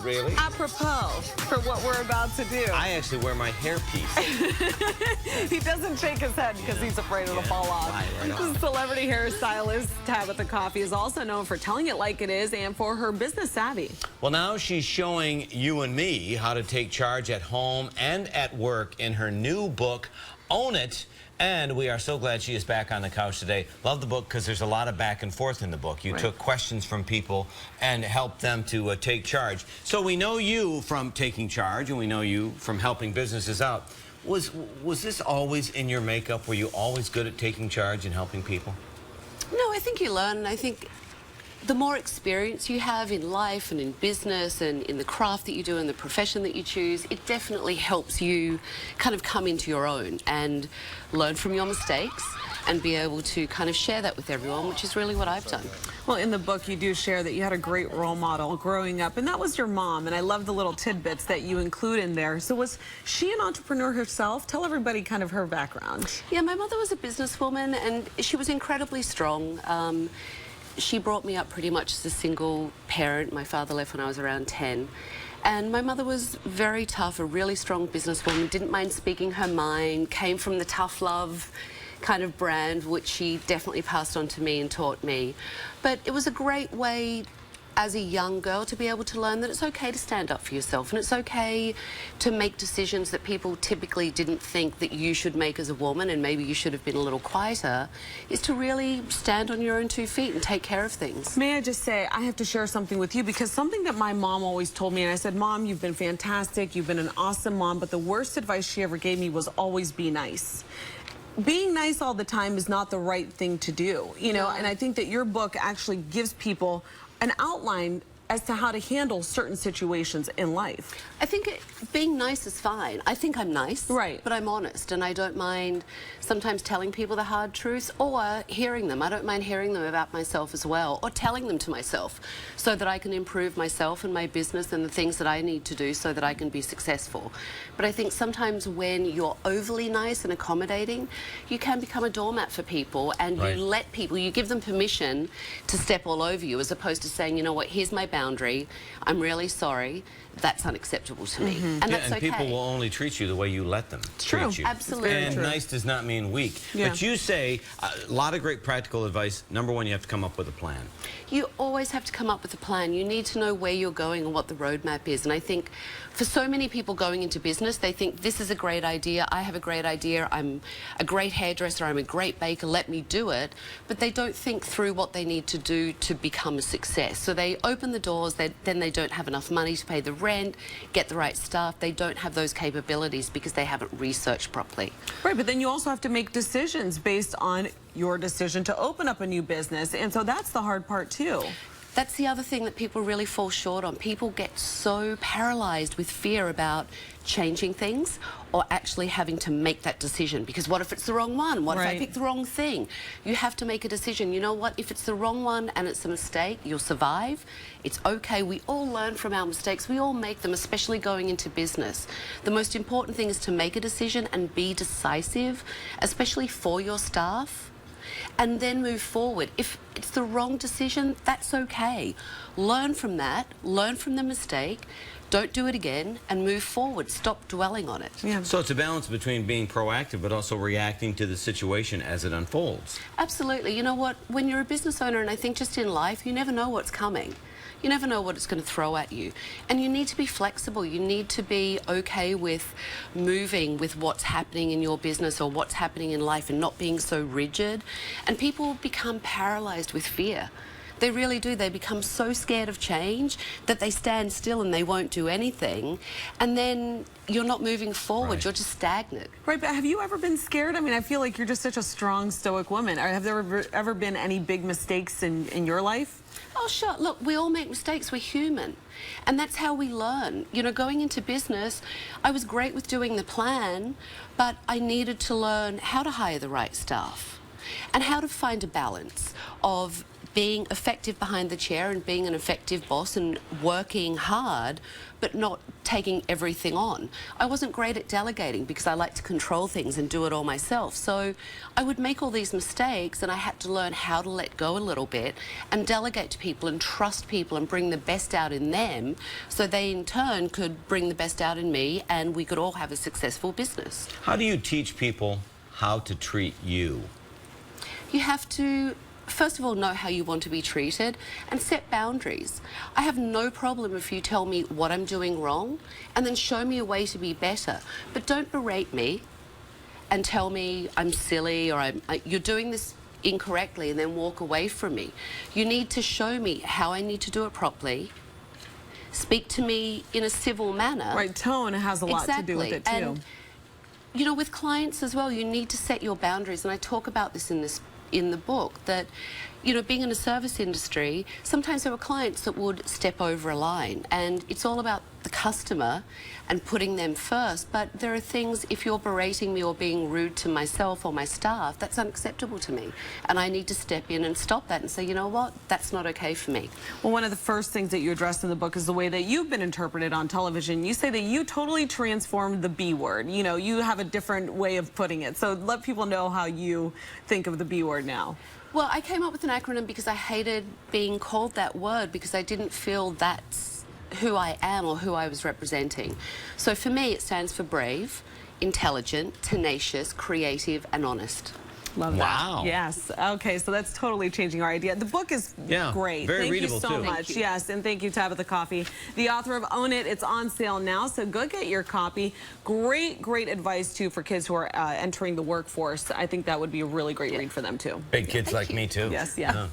Really? Apropos for what we're about to do. I actually wear my hairpiece. He doesn't shake his head because he's afraid it'll fall off. Right on. Celebrity hairstylist Tabatha Coffey is also known for telling it like it is and for her business savvy. Well, now she's showing you and me how to take charge at home and at work in her new book, Own It. And we are so glad she is back on the couch today. Love the book because there's a lot of back and forth in the book. You took questions from people and helped them to take charge. So we know you from taking charge, and we know you from helping businesses out. Was this always in your makeup? Were you always good at taking charge and helping people? No, I think you learn, and I think the more experience you have in life and in business and in the craft that you do and the profession that you choose, it definitely helps you kind of come into your own and learn from your mistakes and be able to kind of share that with everyone, which is really what I've done. Well, in the book, you do share that you had a great role model growing up, and that was your mom, and I love the little tidbits that you include in there. So was she an entrepreneur herself? Tell everybody kind of her background. Yeah, my mother was a businesswoman, and she was incredibly strong. She brought me up pretty much as a single parent. My father left when I was around 10. And my mother was very tough, a really strong businesswoman, didn't mind speaking her mind, came from the tough love kind of brand, which she definitely passed on to me and taught me. But it was a great way as a young girl to be able to learn that it's okay to stand up for yourself, and it's okay to make decisions that people typically didn't think that you should make as a woman, and maybe you should have been a little quieter, is to really stand on your own 2 feet and take care of things. May I just say, I have to share something with you, because something that my mom always told me, and I said, Mom, you've been fantastic, you've been an awesome mom, but the worst advice she ever gave me was always be nice. Being nice all the time is not the right thing to do, you know, and I think that your book actually gives people an outline as to how to handle certain situations in life. I think being nice is fine. I think I'm nice, right? But I'm honest, and I don't mind sometimes telling people the hard truths or hearing them. I don't mind hearing them about myself as well, or telling them to myself, so that I can improve myself and my business and the things that I need to do so that I can be successful. But I think sometimes when you're overly nice and accommodating, you can become a doormat for people, and you let people, you give them permission to step all over you, as opposed to saying, you know what, here's my boundary, I'm really sorry, that's unacceptable to me. And that's okay. People will only treat you the way you let them treat you. Absolutely. And nice does not mean weak. But you say a lot of great practical advice. Number one, you have to come up with a plan. You always have to come up with a plan. You need to know where you're going and what the roadmap is. And I think for so many people going into business, they think this is a great idea, I have a great idea, I'm a great hairdresser, I'm a great baker, let me do it. But they don't think through what they need to do to become a success. So they open the doors, then they don't have enough money to pay the rent, get the right staff. They don't have those capabilities because they haven't researched properly. Right, but then you also have to make decisions based on your decision to open up a new business, and so that's the hard part too. That's the other thing that people really fall short on. People get so paralyzed with fear about changing things or actually having to make that decision, because what if it's the wrong one? What if I pick the wrong thing? You have to make a decision. You know what? If it's the wrong one and it's a mistake, you'll survive. It's okay. We all learn from our mistakes. We all make them, especially going into business. The most important thing is to make a decision and be decisive, especially for your staff, and then move forward. If it's the wrong decision, that's okay. Learn from that, learn from the mistake, don't do it again, and move forward. Stop dwelling on it. So it's a balance between being proactive but also reacting to the situation as it unfolds. Absolutely. You know what? When you're a business owner, and I think just in life, you never know what's coming. You never know what it's going to throw at you. And you need to be flexible. You need to be okay with moving with what's happening in your business or what's happening in life, and not being so rigid. And people become paralyzed with fear. They really do. They become so scared of change that they stand still and they won't do anything. And then you're not moving forward. You're just stagnant. Right, but have you ever been scared? I mean, I feel like you're just such a strong, stoic woman. Have there ever been any big mistakes in your life? Oh, sure. Look, we all make mistakes. We're human. And that's how we learn. You know, going into business, I was great with doing the plan, but I needed to learn how to hire the right staff and how to find a balance of being effective behind the chair and being an effective boss and working hard, but not taking everything on. I wasn't great at delegating because I like to control things and do it all myself. So I would make all these mistakes, and I had to learn how to let go a little bit and delegate to people and trust people and bring the best out in them, so they in turn could bring the best out in me and we could all have a successful business. How do you teach people how to treat you? You have to, first of all, know how you want to be treated and set boundaries. I have no problem if you tell me what I'm doing wrong and then show me a way to be better. But don't berate me and tell me I'm silly or you're doing this incorrectly and then walk away from me. You need to show me how I need to do it properly. Speak to me in a civil manner. Right, tone has a lot to do with it too. And, you know, with clients as well, you need to set your boundaries, and I talk about this in the book, that, you know, being in a service industry, sometimes there were clients that would step over a line, and it's all about the customer and putting them first. But there are things, if you're berating me or being rude to myself or my staff, that's unacceptable to me, and I need to step in and stop that and say, you know what, that's not okay for me. Well, one of the first things that you address in the book is the way that you've been interpreted on television. You say that you totally transformed the B word. You know, you have a different way of putting it. So let people know how you think of the B word now. Well, I came up with an acronym because I hated being called that word, because I didn't feel that's who I am or who I was representing. So for me, it stands for brave, intelligent, tenacious, creative, and honest. Love that. Wow. Yes. Okay, so that's totally changing our idea. The book is great. Very Thank readable you so too. much. Yes, and thank you, Tabatha Coffey, the author of Own It. It's on sale now, so go get your copy. Great, great advice too for kids who are entering the workforce. I think that would be a really great read for them too. Big kids like me too. Yes, yeah.